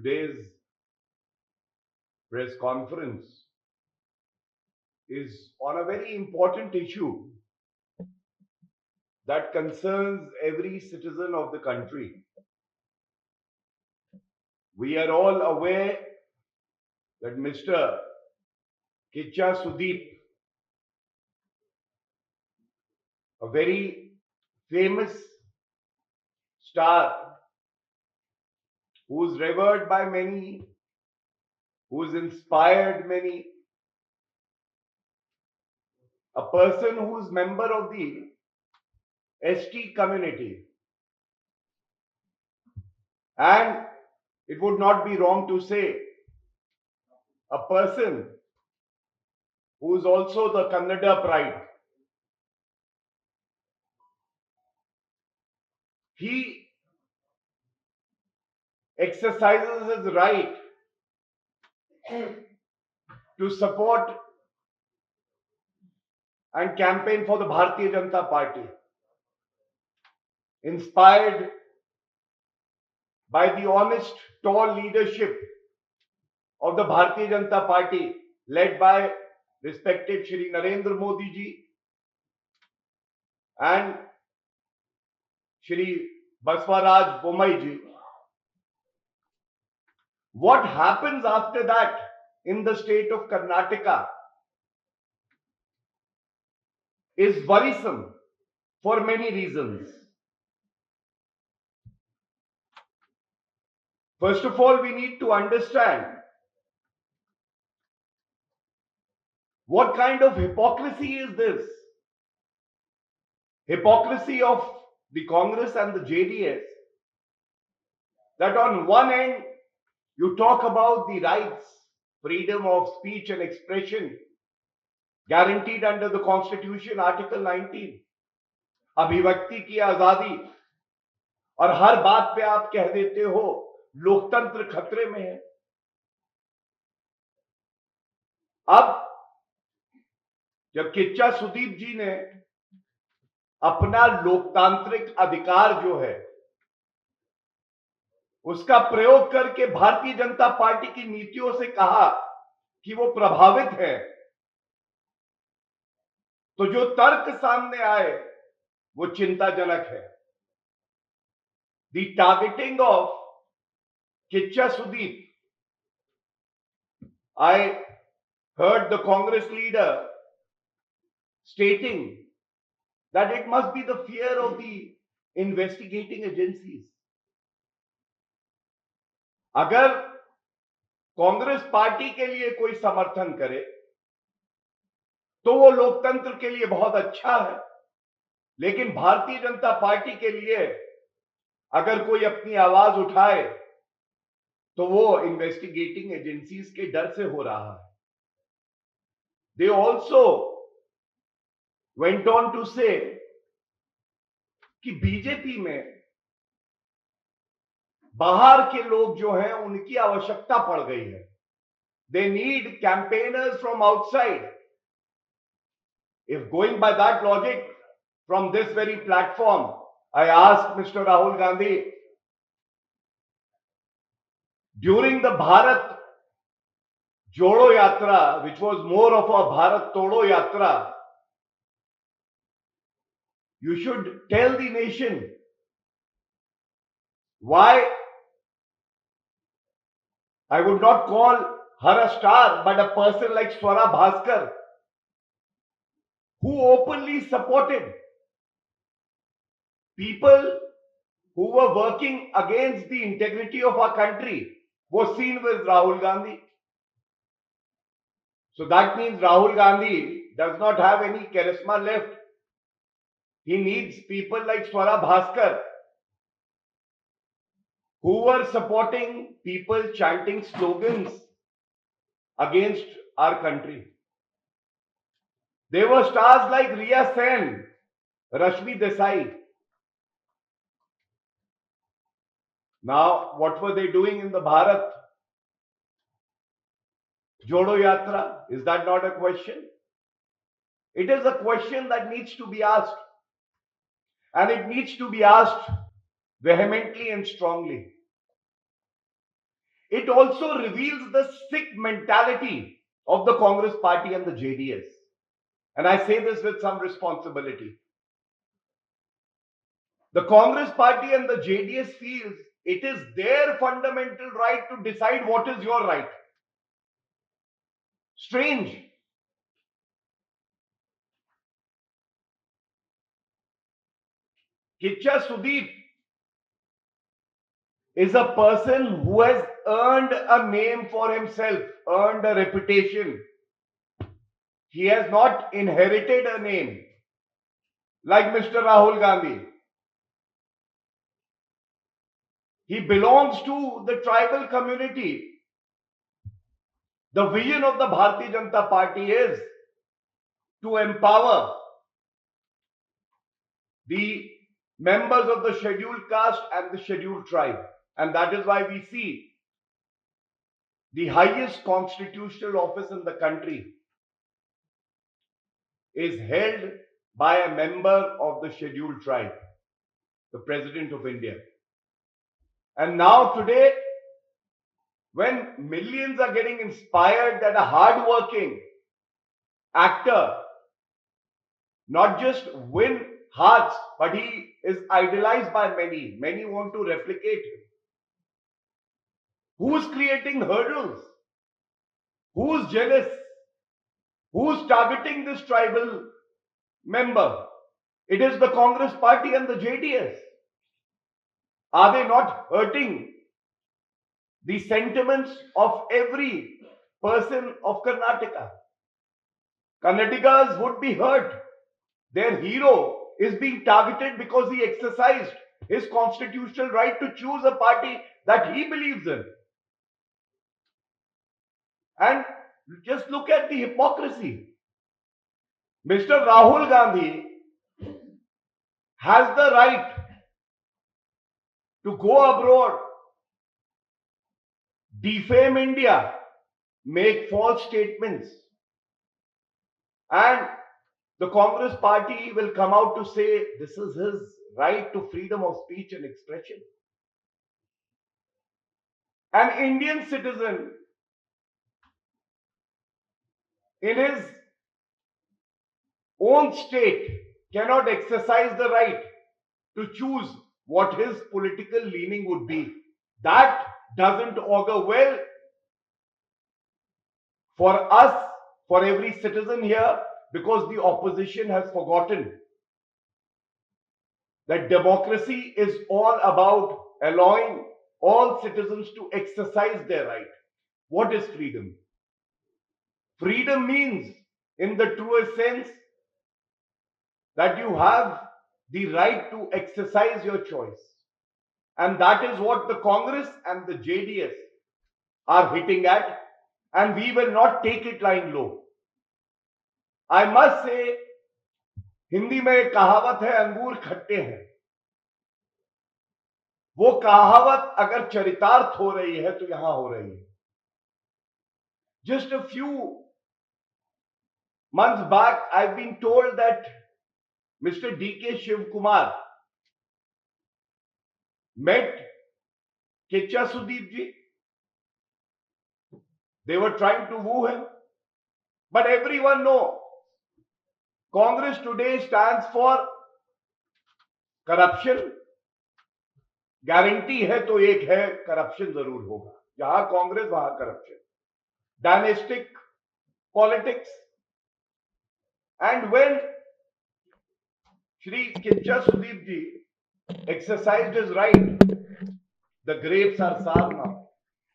Today's press conference is on a very important issue that concerns every citizen of the country. We are all aware that Mr. Kichcha Sudeep, a very famous star who's revered by many, who's inspired many, a person who's member of the ST community. And it would not be wrong to say a person who is also the Kannada pride. He exercises his right to support and campaign for the Bharatiya Janata Party, inspired by the honest, tall leadership of the Bharatiya Janata Party, led by respected Shri Narendra Modi ji and Shri Baswaraj Bommai ji. What happens after that in the state of Karnataka is worrisome for many reasons. First of all, we need to understand what kind of hypocrisy is this? Hypocrisy of the Congress and the JDS, that on one end you talk about the rights, freedom of speech and expression guaranteed under the Constitution, Article 19, अभिव्यक्ति की आजादी, और हर बात पे आप कह देते हो लोकतंत्र खतरे में है. अब जब किच्चा सुदीप जी ने अपना लोकतांत्रिक अधिकार जो है उसका प्रयोग करके भारतीय जनता पार्टी की नीतियों से कहा कि वो प्रभावित है, तो जो तर्क सामने आए वो चिंताजनक है. The targeting of Kichcha Sudeep. I heard the Congress leader stating that it must be the fear of the investigating agencies. अगर कांग्रेस पार्टी के लिए कोई समर्थन करे तो वो लोकतंत्र के लिए बहुत अच्छा है, लेकिन भारतीय जनता पार्टी के लिए अगर कोई अपनी आवाज उठाए तो वो इन्वेस्टिगेटिंग एजेंसीज के डर से हो रहा है. They also went on to say कि बीजेपी में बाहर के लोग जो हैं उनकी आवश्यकता पड़ गई है. They need campaigners from outside. If going by that logic, from this very platform, I asked Mr. Rahul Gandhi, during the Bharat Jodo Yatra, which was more of a Bharat Todo Yatra, you should tell the nation why I would not call her a star, but a person like Swara Bhaskar, who openly supported people who were working against the integrity of our country, was seen with Rahul Gandhi. So that means Rahul Gandhi does not have any charisma left. He needs people like Swara Bhaskar, who were supporting people chanting slogans against our country. There were stars like Riya Sen, Rashmi Desai. Now, what were they doing in the Bharat Jodo Yatra? Is that not a question? It is a question that needs to be asked. And it needs to be asked vehemently and strongly. it also reveals the sick mentality of the Congress party and the JDS. And I say this with some responsibility. The Congress party and the JDS feels it is their fundamental right to decide what is your right. Strange. Kichcha Sudeep is a person who has earned a name for himself, earned a reputation. He has not inherited a name like Mr. Rahul Gandhi. He belongs to the tribal community. The vision of the Bharatiya Janata Party is to empower the members of the scheduled caste and the scheduled tribe. And that is why we see the highest constitutional office in the country is held by a member of the scheduled tribe, the President of India. And now today, when millions are getting inspired that a hard-working actor not just win hearts, but he is idolized by many. Many want to replicate him. Who's creating hurdles? Who's jealous? Who's targeting this tribal member? It is the Congress party and the JDS. Are they not hurting the sentiments of every person of Karnataka? Kannadigas would be hurt. Their hero is being targeted because he exercised his constitutional right to choose a party that he believes in. And just look at the hypocrisy. Mr. Rahul Gandhi has the right to go abroad, defame India, make false statements, and the Congress party will come out to say this is his right to freedom of speech and expression. An Indian citizen in his own state cannot exercise the right to choose what his political leaning would be. That doesn't augur well for us, for every citizen here, because the opposition has forgotten that democracy is all about allowing all citizens to exercise their right. What is freedom? Freedom means, in the truest sense, that you have the right to exercise your choice. And that is what the Congress and the JDS are hitting at, and we will not take it lying low. I must say, Hindi में एक कहावत है, अंगूर खट्टे हैं. वो कहावत अगर चरितार्थ हो रही है तो यहां हो रही है. Just a few months back, I've been told that Mr. D.K. Shivkumar met Kichcha Sudeep ji. They were trying to woo him. But everyone knows, Congress today stands for corruption. Guarantee है तो एक है, corruption जरूर होगा. जहां कांग्रेस वहां corruption. Dynastic politics. And when Shri Kichcha Sudeep ji exercised his right, the grapes are sour now.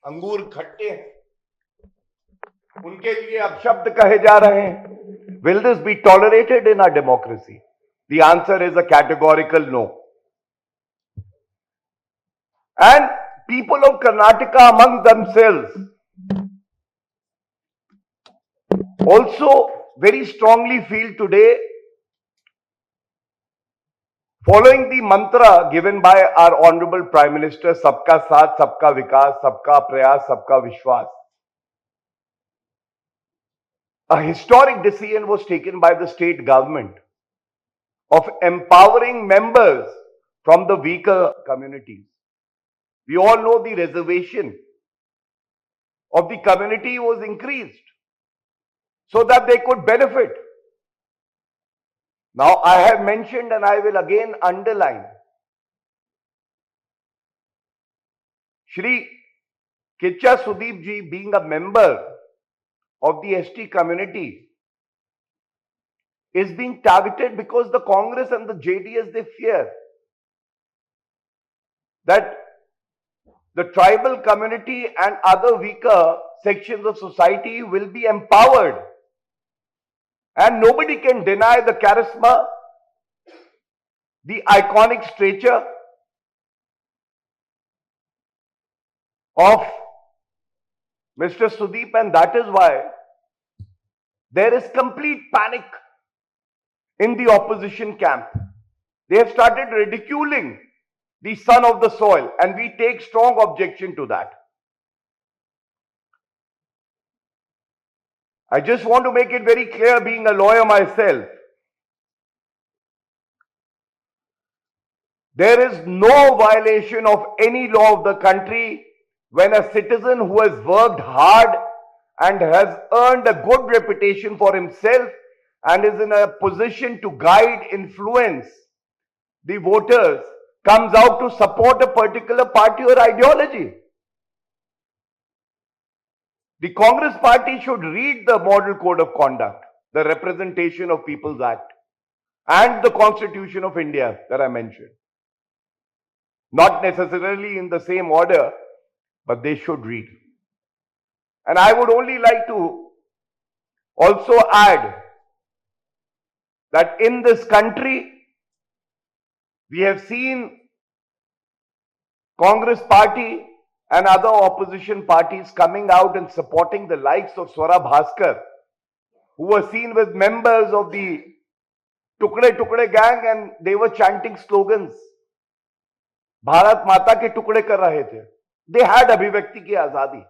अंगूर खट्टे हैं. उनके लिए अपशब्द कहे जा रहे हैं. Will this be tolerated in our democracy? The answer is a categorical no. And people of Karnataka among themselves also very strongly feel today, following the mantra given by our Honorable Prime Minister, Sabka Saath, Sabka Vikas, Sabka Prayas, Sabka Vishwas. A historic decision was taken by the state government of empowering members from the weaker communities. We all know the reservation of the community was increased so that they could benefit. Now, I have mentioned and I will again underline, Shri Kichcha Sudeep ji being a member of the ST community is being targeted because the Congress and the JDS, they fear that the tribal community and other weaker sections of society will be empowered. And nobody can deny the charisma, the iconic stature of Mr. Sudeep, and that is why there is complete panic in the opposition camp. They have started ridiculing the son of the soil, and we take strong objection to that. I just want to make it very clear, being a lawyer myself, there is no violation of any law of the country when a citizen who has worked hard and has earned a good reputation for himself and is in a position to guide, influence the voters, comes out to support a particular party or ideology. The Congress party should read the Model Code of Conduct, the Representation of People's Act, and the Constitution of India that I mentioned. Not necessarily in the same order, but they should read. And I would only like to also add that in this country, we have seen Congress party and other opposition parties coming out and supporting the likes of Swara Bhaskar, who were seen with members of the Tukde Tukde gang, and they were chanting slogans. Bharat Mata ke tukde kar rahe the. They had abhivyakti ki azadi.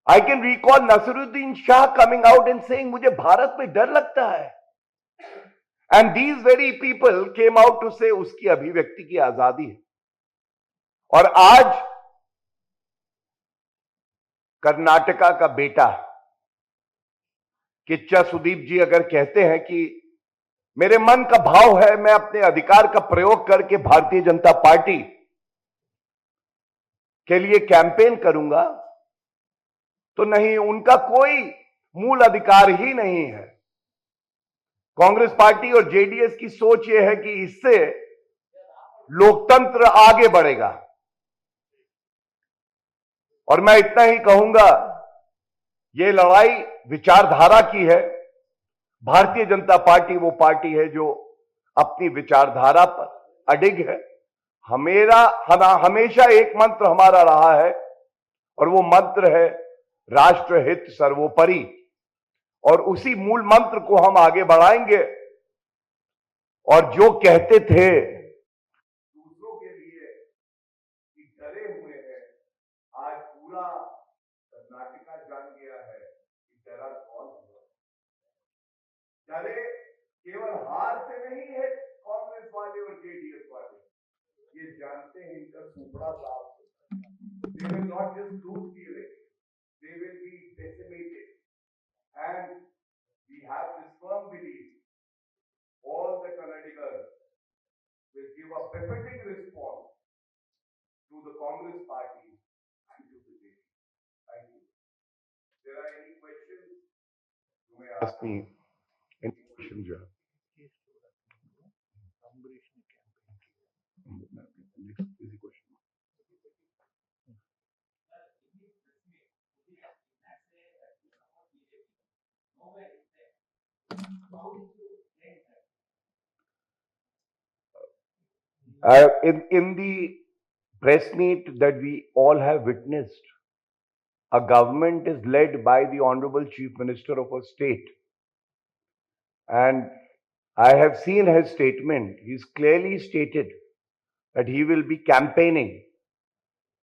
I can recall Nasiruddin Shah coming out and saying, "Mujhe Bharat mein dar lagta hai." And these very people came out to say, "Uski abhivyakti ki azadi hai." और आज कर्नाटका का बेटा किच्चा सुदीप जी अगर कहते हैं कि मेरे मन का भाव है, मैं अपने अधिकार का प्रयोग करके भारतीय जनता पार्टी के लिए कैंपेन करूंगा, तो नहीं, उनका कोई मूल अधिकार ही नहीं है। कांग्रेस पार्टी और जेडीएस की सोच यह है कि इससे लोकतंत्र आगे बढ़ेगा। और मैं इतना ही कहूंगा, यह लड़ाई विचारधारा की है। भारतीय जनता पार्टी वो पार्टी है जो अपनी विचारधारा पर अडिग है। हमेशा एक मंत्र हमारा रहा है, और वो मंत्र है राष्ट्रहित सर्वोपरि, और उसी मूल मंत्र को हम आगे बढ़ाएंगे। और जो कहते थे दूसरों के लिए कि डरे हुए हैं, आज पूरा कर्नाटका जान गया है कि डरा कौन हुआ। डरे केवल हार से नहीं है कांग्रेस वाले और जेडीएस वाले, ये जानते हैं इनका सुपड़ा साफ है। They will not just lose the election, they will be decimated. And we have this firm belief, all the Kannadigas will give a pathetic response to the Congress party and to the BJP. Thank you. If there are any questions, you may ask me. Any questions, yeah. Easy question. In the press meet that we all have witnessed, a government is led by the Honorable Chief Minister of a state. And I have seen his statement. He's clearly stated that he will be campaigning.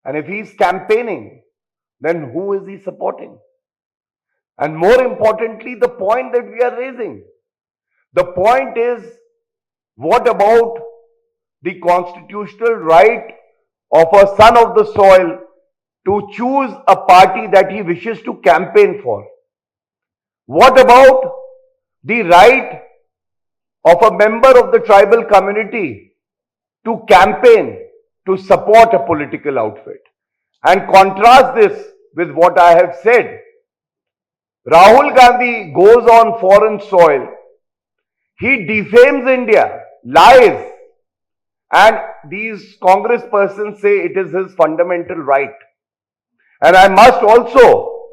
And if he's campaigning, then who is he supporting? And more importantly, the point that we are raising. The point is, what about the constitutional right of a son of the soil to choose a party that he wishes to campaign for? What about the right of a member of the tribal community to campaign to support a political outfit? And contrast this with what I have said. Rahul Gandhi goes on foreign soil. He defames India, lies, and these Congress persons say it is his fundamental right. And I must also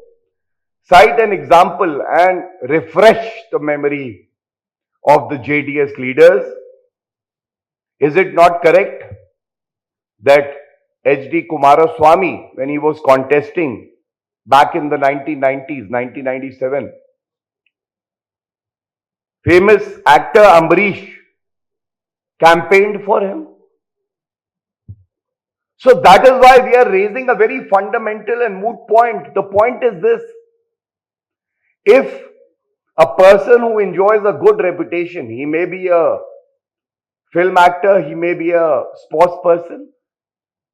cite an example and refresh the memory of the JDS leaders. Is it not correct that H.D. Kumaraswamy, when he was contesting back in the 1990s, 1997, famous actor Ambrish campaigned for him? So that is why we are raising a very fundamental and moot point. The point is this: if a person who enjoys a good reputation, he may be a film actor, he may be a sports person,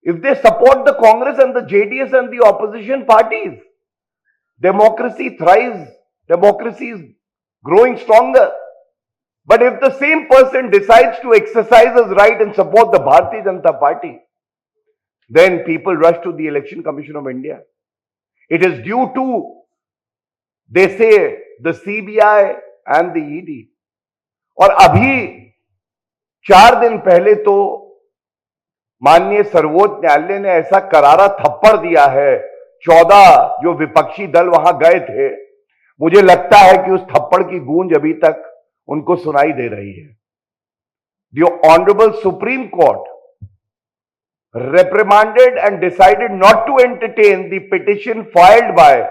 if they support the Congress and the JDS and the opposition parties, democracy thrives, democracy is growing stronger. But if the same person decides to exercise his right and support the Bharatiya Janata Party, then people rush to the Election Commission of India. It is due to, they say, the CBI and the ED. और अभी 4 दिन पहले तो माननीय सर्वोच्च न्यायालय ने ऐसा करारा थप्पड़ दिया है, 14 जो विपक्षी दल वहां गए थे, मुझे लगता है कि उस थप्पड़ की गूंज अभी तक उनको सुनाई दे रही है. The Honorable Supreme Court reprimanded and decided not to entertain the petition filed by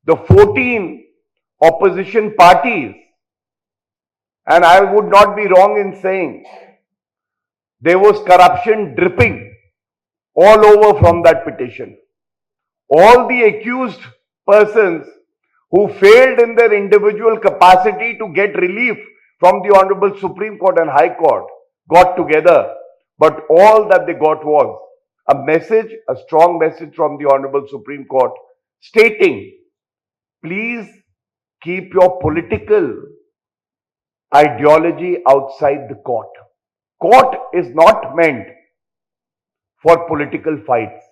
the 14 opposition parties. And I would not be wrong in saying there was corruption dripping all over from that petition. All the accused persons who failed in their individual capacity to get relief from the Honorable Supreme Court and High Court got together. But all that they got was a message, a strong message from the Honorable Supreme Court stating, please keep your political ideology outside the court. Court is not meant for political fights,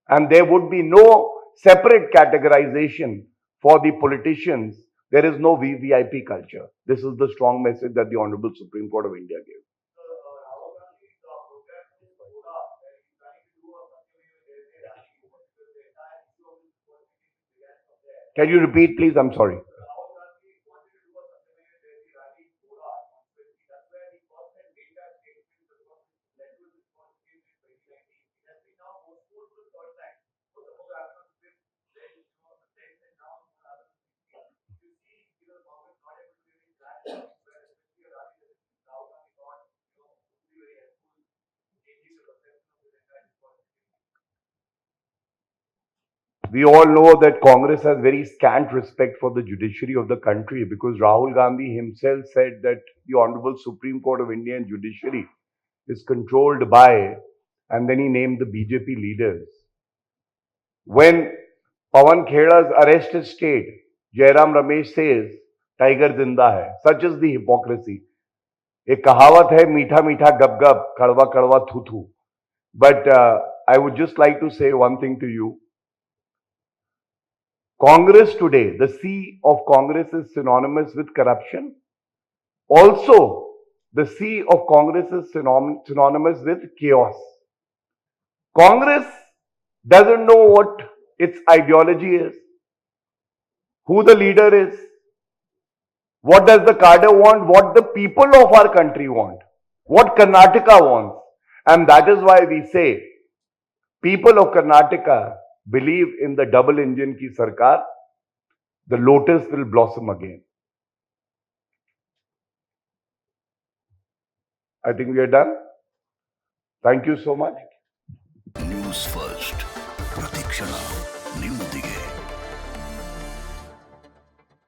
and there would be no separate categorization for the politicians. There is no VVIP culture. This is the strong message that the Honorable Supreme Court of India gave. Can you repeat, please? I'm sorry. We all know that Congress has very scant respect for the judiciary of the country, because Rahul Gandhi himself said that the Honorable Supreme Court of India and judiciary is controlled by, and then he named the BJP leaders. When Pawan Khera's arrest is stayed, Jairam Ramesh says, Tiger Zinda hai. Such is the hypocrisy. एक कहावत है, मीठा मीठा गप गप, कड़वा कड़वा थू थू. But I would just like to say one thing to you. Congress today, the C of Congress is synonymous with corruption. Also, the C of Congress is synonymous with chaos. Congress doesn't know what its ideology is, who the leader is, what does the cadre want, what the people of our country want, what Karnataka wants. And that is why we say, people of Karnataka believe in the double engine ki sarkar, the lotus will blossom again. I think we are done. Thank you so much. Newsfirst, ಪ್ರತಿಕ್ಷಣ ನಿಮ್ಮೊಂದಿಗೆ.